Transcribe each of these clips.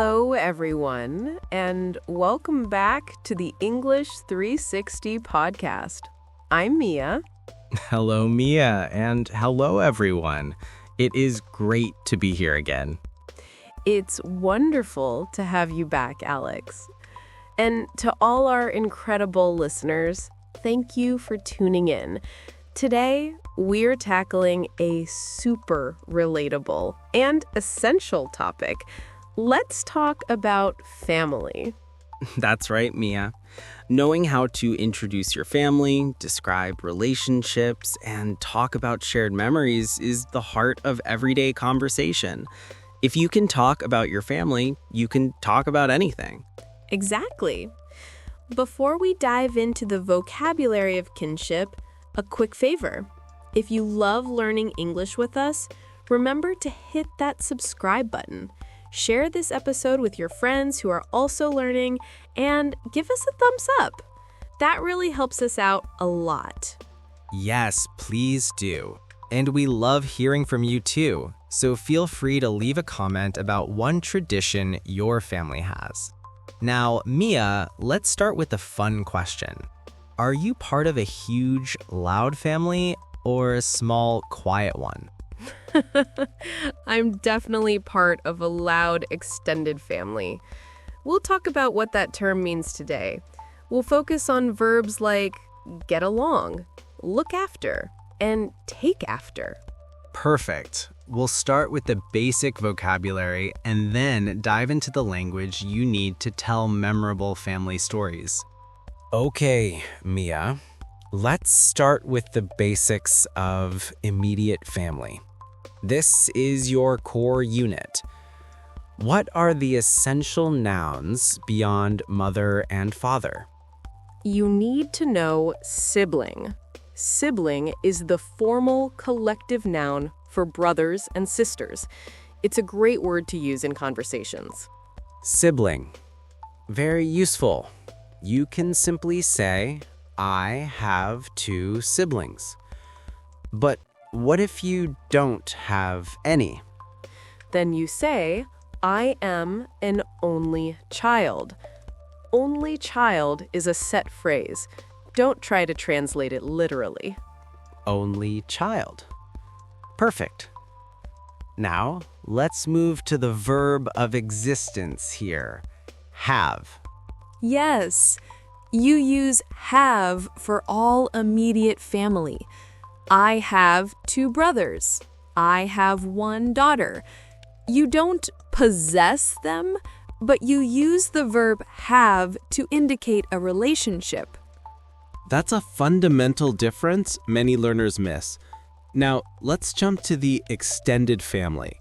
Hello, everyone, and welcome back to the English 360 podcast. I'm Mia. Hello, Mia, and hello, everyone. It is great to be here again. It's wonderful to have you back, Alex. And to all our incredible listeners, thank you for tuning in. Today, we're tackling a super relatable and essential topic. Let's talk about family. That's right, Mia. Knowing how to introduce your family, describe relationships, and talk about shared memories is the heart of everyday conversation. If you can talk about your family, you can talk about anything. Exactly. Before we dive into the vocabulary of kinship, a quick favor. If you love learning English with us, remember to hit that subscribe button. Share this episode with your friends who are also learning, and give us a thumbs up. That really helps us out a lot. Yes, please do. And we love hearing from you too, so feel free to leave a comment about one tradition your family has. Now, Mia, let's start with a fun question. Are you part of a huge, loud family or a small, quiet one? I'm definitely part of a loud, extended family. We'll talk about what that term means today. We'll focus on verbs like get along, look after, and take after. Perfect. We'll start with the basic vocabulary and then dive into the language you need to tell memorable family stories. Okay, Mia, let's start with the basics of immediate family. This is your core unit. What are the essential nouns beyond mother and father? You need to know sibling. Sibling is the formal collective noun for brothers and sisters. It's a great word to use in conversations. Sibling. Very useful. You can simply say, I have 2 siblings. But what if you don't have any? Then you say, I am an only child. Only child is a set phrase. Don't try to translate it literally. Only child. Perfect. Now, let's move to the verb of existence here. Have. Yes, you use have for all immediate family. I have 2 brothers. I have 1 daughter. You don't possess them, but you use the verb have to indicate a relationship. That's a fundamental difference many learners miss. Now, let's jump to the extended family.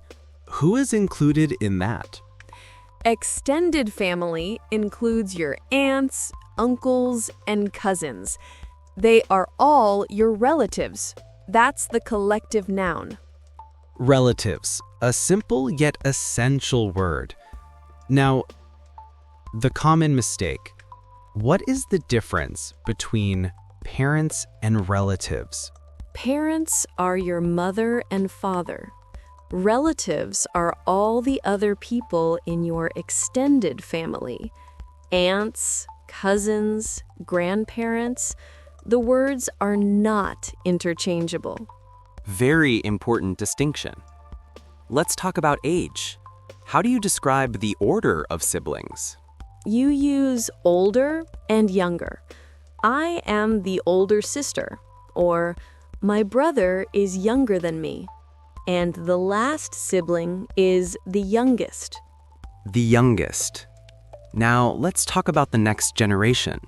Who is included in that? Extended family includes your aunts, uncles, and cousins. They are all your relatives. That's the collective noun. Relatives, a simple yet essential word. Now, the common mistake. What is the difference between parents and relatives? Parents are your mother and father. Relatives are all the other people in your extended family. Aunts, cousins, grandparents. The words are not interchangeable. Very important distinction. Let's talk about age. How do you describe the order of siblings? You use older and younger. I am the older sister, or my brother is younger than me, and the last sibling is the youngest. The youngest. Now, let's talk about the next generation.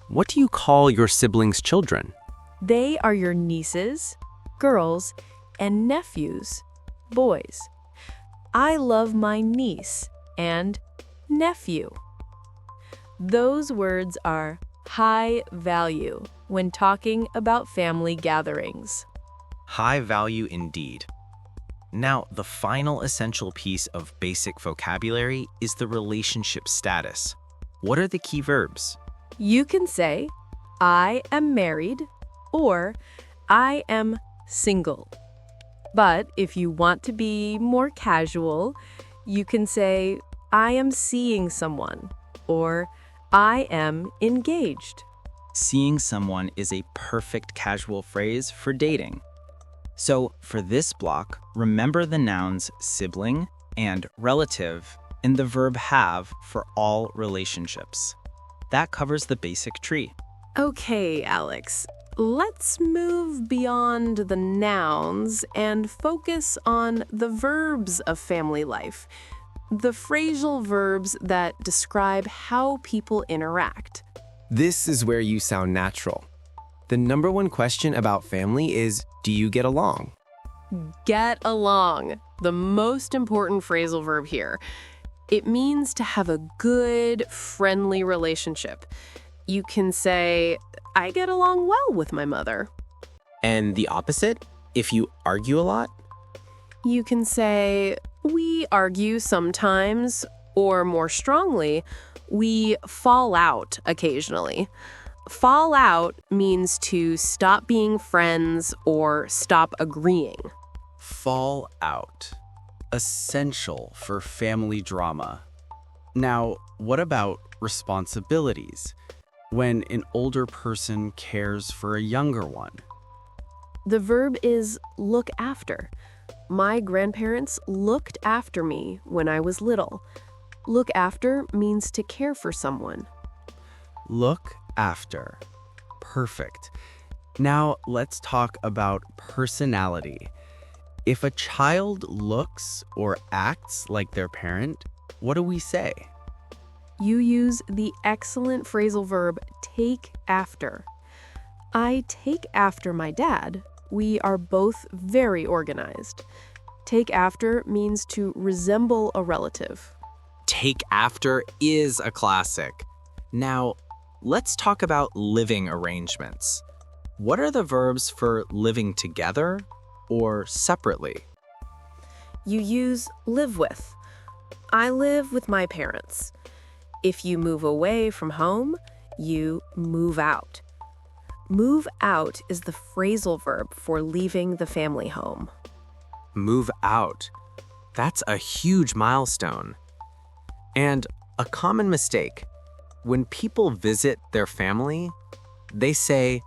What do you call your siblings' children? They are your nieces, girls, and nephews, boys. I love my niece and nephew. Those words are high value when talking about family gatherings. High value indeed. Now, the final essential piece of basic vocabulary is the relationship status. What are the key verbs? You can say, I am married, or I am single. But if you want to be more casual, you can say, I am seeing someone, or I am engaged. Seeing someone is a perfect casual phrase for dating. So for this block, remember the nouns sibling and relative in the verb have for all relationships. That covers the basic tree. Okay, Alex, let's move beyond the nouns and focus on the verbs of family life, the phrasal verbs that describe how people interact. This is where you sound natural. The number one question about family is, do you get along? Get along, the most important phrasal verb here. It means to have a good, friendly relationship. You can say, I get along well with my mother. And the opposite, if you argue a lot? You can say, we argue sometimes, or more strongly, we fall out occasionally. Fall out means to stop being friends or stop agreeing. Fall out. Essential for family drama. Now, what about responsibilities? When an older person cares for a younger one. The verb is look after. My grandparents looked after me when I was little. Look after means to care for someone. Look after. Perfect. Now let's talk about personality. If a child looks or acts like their parent, what do we say? You use the excellent phrasal verb take after. I take after my dad. We are both very organized. Take after means to resemble a relative. Take after is a classic. Now, let's talk about living arrangements. What are the verbs for living together or separately? You use live with. I live with my parents. If you move away from home, you move out. Move out is the phrasal verb for leaving the family home. Move out. That's a huge milestone. And a common mistake. When people visit their family, they say,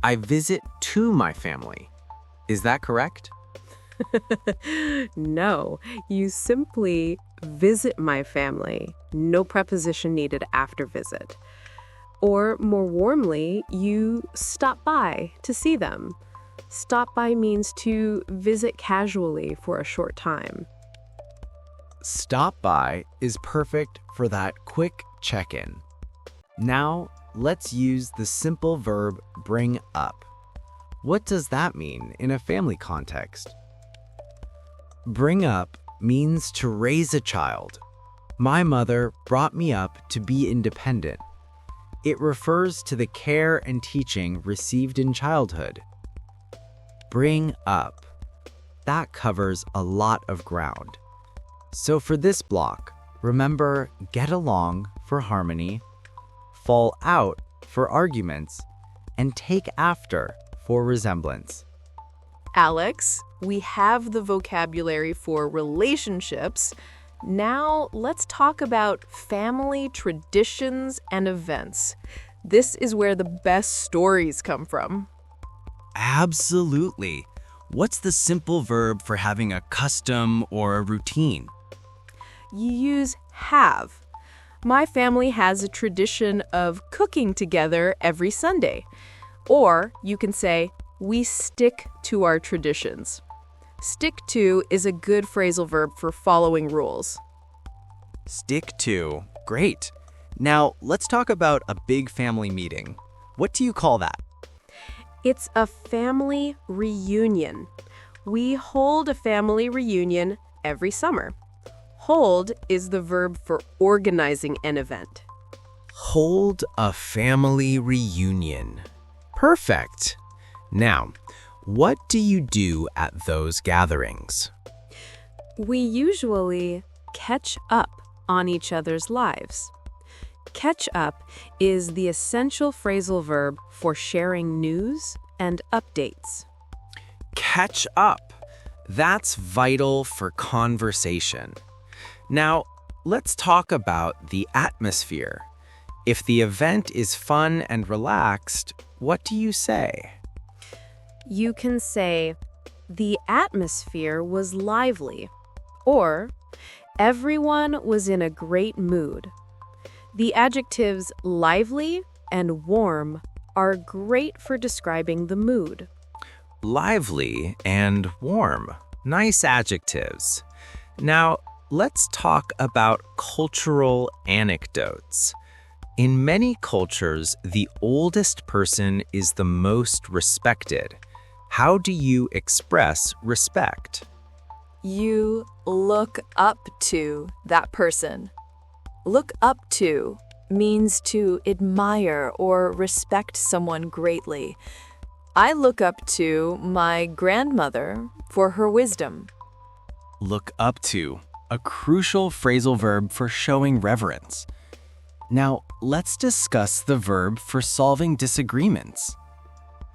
I visit to my family. Is that correct? No, you simply visit my family. No preposition needed after visit. Or more warmly, you stop by to see them. Stop by means to visit casually for a short time. Stop by is perfect for that quick check-in. Now, let's use the simple verb bring up. What does that mean in a family context? Bring up means to raise a child. My mother brought me up to be independent. It refers to the care and teaching received in childhood. Bring up. That covers a lot of ground. So for this block, remember get along for harmony, fall out for arguments, and take after for resemblance. Alex, we have the vocabulary for relationships. Now let's talk about family traditions and events. This is where the best stories come from. Absolutely. What's the simple verb for having a custom or a routine? You use have. My family has a tradition of cooking together every Sunday. Or you can say, we stick to our traditions. Stick to is a good phrasal verb for following rules. Stick to. Great. Now, let's talk about a big family meeting. What do you call that? It's a family reunion. We hold a family reunion every summer. Hold is the verb for organizing an event. Hold a family reunion. Perfect. Now, what do you do at those gatherings? We usually catch up on each other's lives. Catch up is the essential phrasal verb for sharing news and updates. Catch up. That's vital for conversation. Now, let's talk about the atmosphere. If the event is fun and relaxed, what do you say? You can say, the atmosphere was lively, or everyone was in a great mood. The adjectives lively and warm are great for describing the mood. Lively and warm. Nice adjectives. Now, let's talk about cultural anecdotes. In many cultures, the oldest person is the most respected. How do you express respect? You look up to that person. Look up to means to admire or respect someone greatly. I look up to my grandmother for her wisdom. Look up to, a crucial phrasal verb for showing reverence. Now, let's discuss the verb for solving disagreements.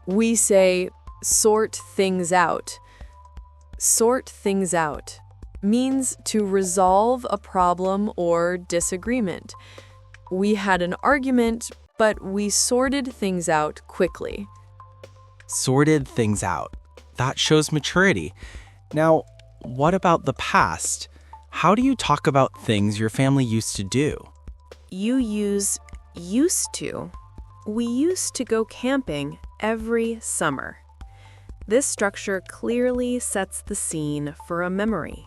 We say, sort things out. Sort things out means to resolve a problem or disagreement. We had an argument, but we sorted things out quickly. Sorted things out. That shows maturity. Now, what about the past? How do you talk about things your family used to do? You use used to. We used to go camping every summer. This structure clearly sets the scene for a memory.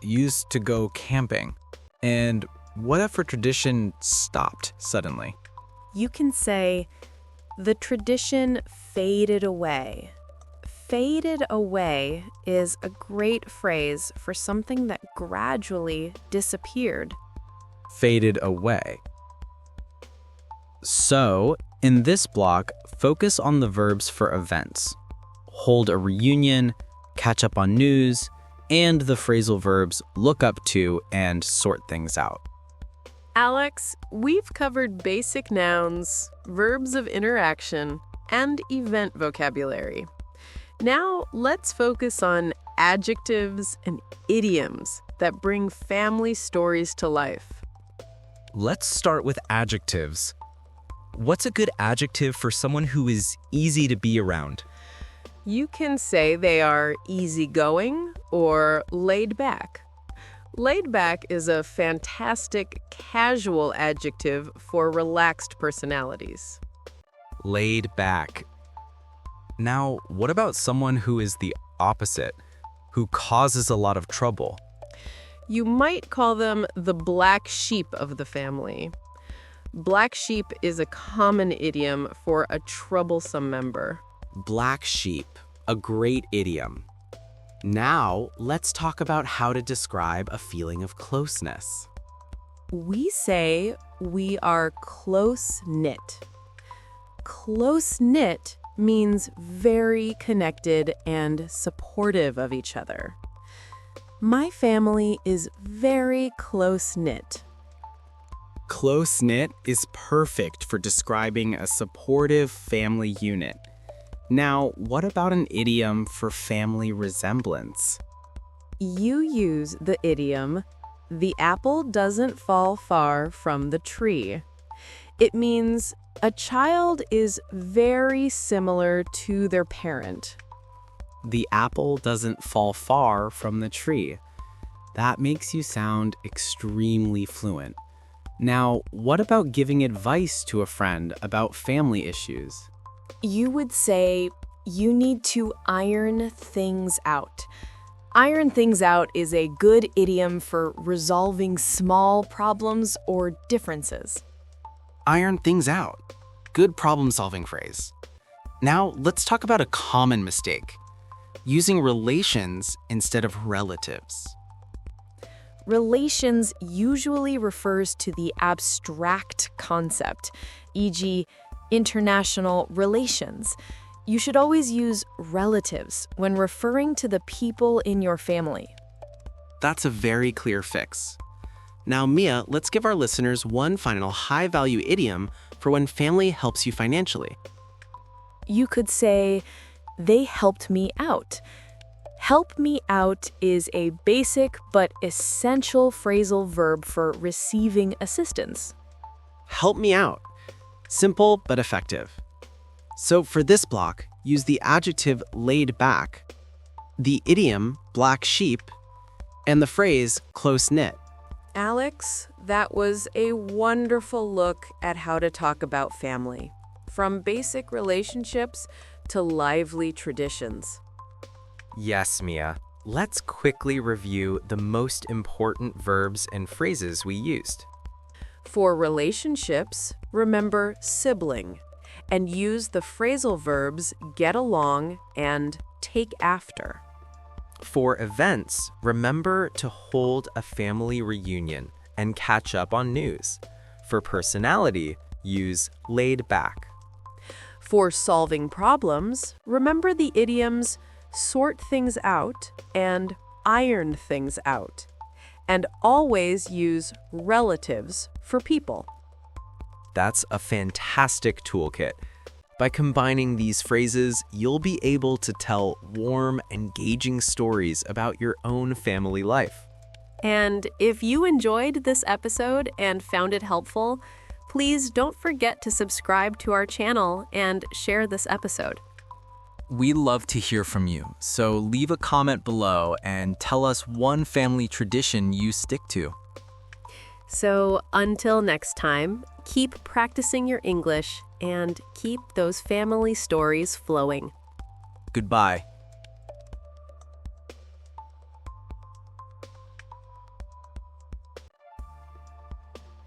Used to go camping. And what if a tradition stopped suddenly? You can say, the tradition faded away. Faded away is a great phrase for something that gradually disappeared. Faded away. So, in this block, focus on the verbs for events. Hold a reunion, catch up on news, and the phrasal verbs look up to and sort things out. Alex, we've covered basic nouns, verbs of interaction, and event vocabulary. Now, let's focus on adjectives and idioms that bring family stories to life. Let's start with adjectives. What's a good adjective for someone who is easy to be around? You can say they are easygoing or laid back. Laid back is a fantastic casual adjective for relaxed personalities. Laid back. Now, what about someone who is the opposite, who causes a lot of trouble? You might call them the black sheep of the family. Black sheep is a common idiom for a troublesome member. Black sheep, a great idiom. Now, let's talk about how to describe a feeling of closeness. We say we are close-knit. Close-knit means very connected and supportive of each other. My family is very close-knit. Close-knit is perfect for describing a supportive family unit. Now, what about an idiom for family resemblance? You use the idiom, the apple doesn't fall far from the tree. It means a child is very similar to their parent. The apple doesn't fall far from the tree. That makes you sound extremely fluent. Now, what about giving advice to a friend about family issues? You would say, you need to iron things out. Iron things out is a good idiom for resolving small problems or differences. Iron things out. Good problem-solving phrase. Now, let's talk about a common mistake. Using relations instead of relatives. Relations usually refers to the abstract concept, e.g., international relations. You should always use relatives when referring to the people in your family. That's a very clear fix. Now, Mia, let's give our listeners one final high-value idiom for when family helps you financially. You could say, they helped me out. Help me out is a basic but essential phrasal verb for receiving assistance. Help me out. Simple but effective. So for this block, use the adjective laid back, the idiom black sheep, and the phrase close-knit. Alex, that was a wonderful look at how to talk about family, from basic relationships to lively traditions. Yes, Mia. Let's quickly review the most important verbs and phrases we used. For relationships, remember sibling, and use the phrasal verbs get along and take after. For events, remember to hold a family reunion and catch up on news. For personality, use laid back. For solving problems, remember the idioms sort things out and iron things out. And always use relatives for people. That's a fantastic toolkit. By combining these phrases, you'll be able to tell warm, engaging stories about your own family life. And if you enjoyed this episode and found it helpful, please don't forget to subscribe to our channel and share this episode. We love to hear from you, so leave a comment below and tell us one family tradition you stick to. So until next time, keep practicing your English and keep those family stories flowing. Goodbye.